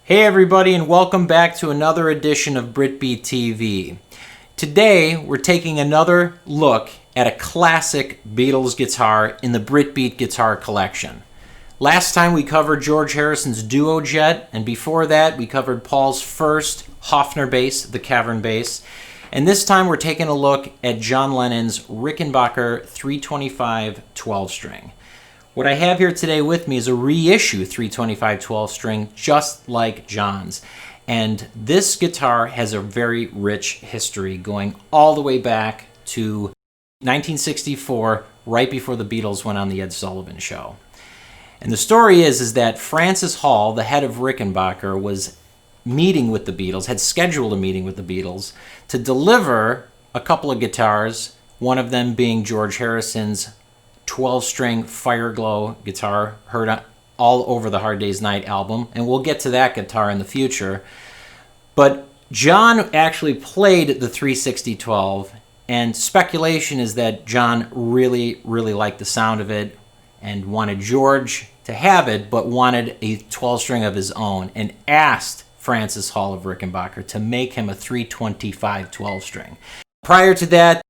Hey everybody, and welcome back to another edition of BritBeat TV. Today we're taking another look at a classic Beatles guitar in the BritBeat guitar collection. Last time we covered George Harrison's Duo Jet, and before that we covered Paul's first Hofner bass, the Cavern bass. And this time we're taking a look at John Lennon's Rickenbacker 325 12-string. What I have here today with me is a reissue 325 12-string just like John's. And this guitar has a very rich history going all the way back to 1964, right before the Beatles went on the Ed Sullivan Show. And the story is that Francis Hall, the head of Rickenbacker, was meeting with the Beatles, had scheduled a meeting with the Beatles to deliver a couple of guitars, one of them being George Harrison's 12-string Fireglow guitar, heard all over the Hard Day's Night album, and we'll get to that guitar in the future. But John actually played the 360-12, and speculation is that John really liked the sound of it and wanted George to have it, but wanted a 12-string of his own, and asked Francis Hall of Rickenbacker to make him a 325 12-string. Prior to that,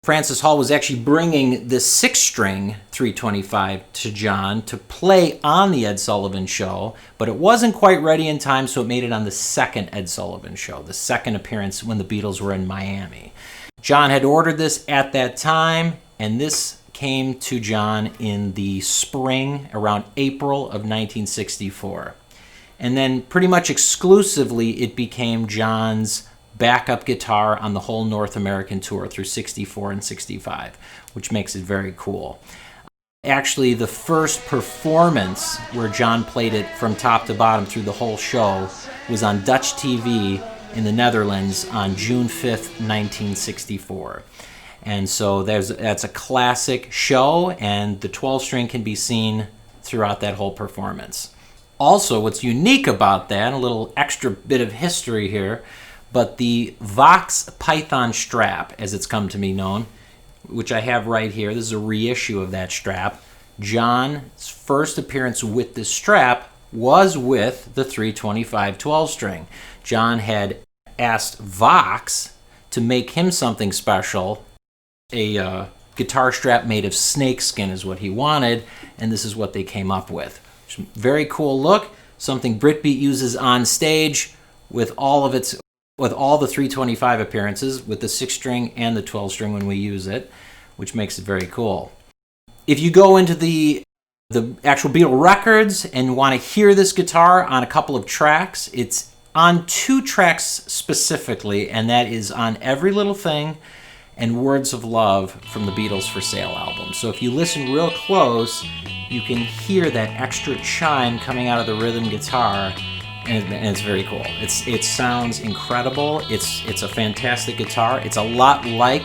Francis Hall was actually bringing the 6-string 325 to John to play on the Ed Sullivan Show, but it wasn't quite ready in time, so it made it on the second Ed Sullivan Show, the second appearance when the Beatles were in Miami. John had ordered this at that time, and this came to John in the spring, around April of 1964. And then pretty much exclusively it became John's backup guitar on the whole North American tour through 64 and 65, which makes it very cool. Actually, the first performance where John played it from top to bottom through the whole show was on Dutch TV in the Netherlands on June 5th, 1964. And so that's a classic show, and the 12-string can be seen throughout that whole performance. Also, what's unique about that, a little extra bit of history here, but the Vox Python strap, as it's come to be known, which I have right here, this is a reissue of that strap. John's first appearance with this strap was with the 325 12-string. John had asked Vox to make him something special. A guitar strap made of snakeskin is what he wanted, and this is what they came up with. Very cool look, something BritBeat uses on stage with all the 325 appearances, with the 6-string and the 12-string when we use it, which makes it very cool. If you go into the actual Beatle records and want to hear this guitar on a couple of tracks, it's on 2 tracks specifically, and that is on Every Little Thing and Words of Love from the Beatles for Sale album. So if you listen real close, you can hear that extra chime coming out of the rhythm guitar, and it's very cool. It sounds incredible. It's a fantastic guitar. It's a lot like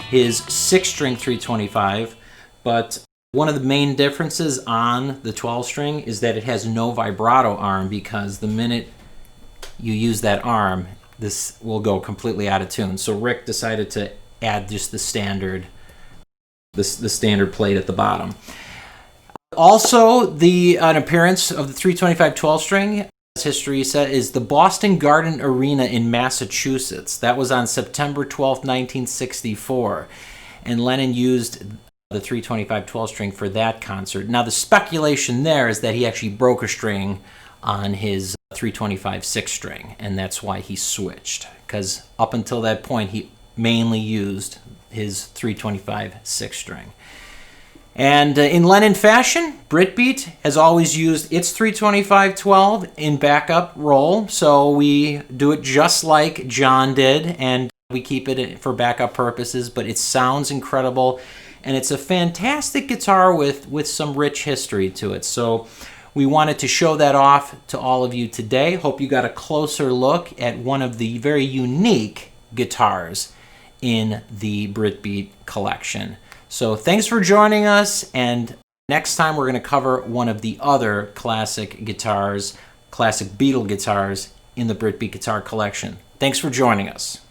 his 6-string 325, but one of the main differences on the 12-string is that it has no vibrato arm, because the minute you use that arm, this will go completely out of tune. So Rick decided to add just the standard plate at the bottom. Also, an appearance of the 325 12-string, history is the Boston Garden Arena in Massachusetts. That was on September 12th, 1964. And Lennon used the 325 12-string for that concert. Now, the speculation there is that he actually broke a string on his 325 6-string, and that's why he switched. Because up until that point, he mainly used his 325 6-string. And in Lennon fashion, BritBeat has always used its 325 12 in backup role, so we do it just like John did, and we keep it for backup purposes, but it sounds incredible, and it's a fantastic guitar with some rich history to it. So we wanted to show that off to all of you today. Hope you got a closer look at one of the very unique guitars in the BritBeat collection. So thanks for joining us, and next time we're going to cover one of the other classic guitars, classic Beatle guitars in the BritBeat guitar collection. Thanks for joining us.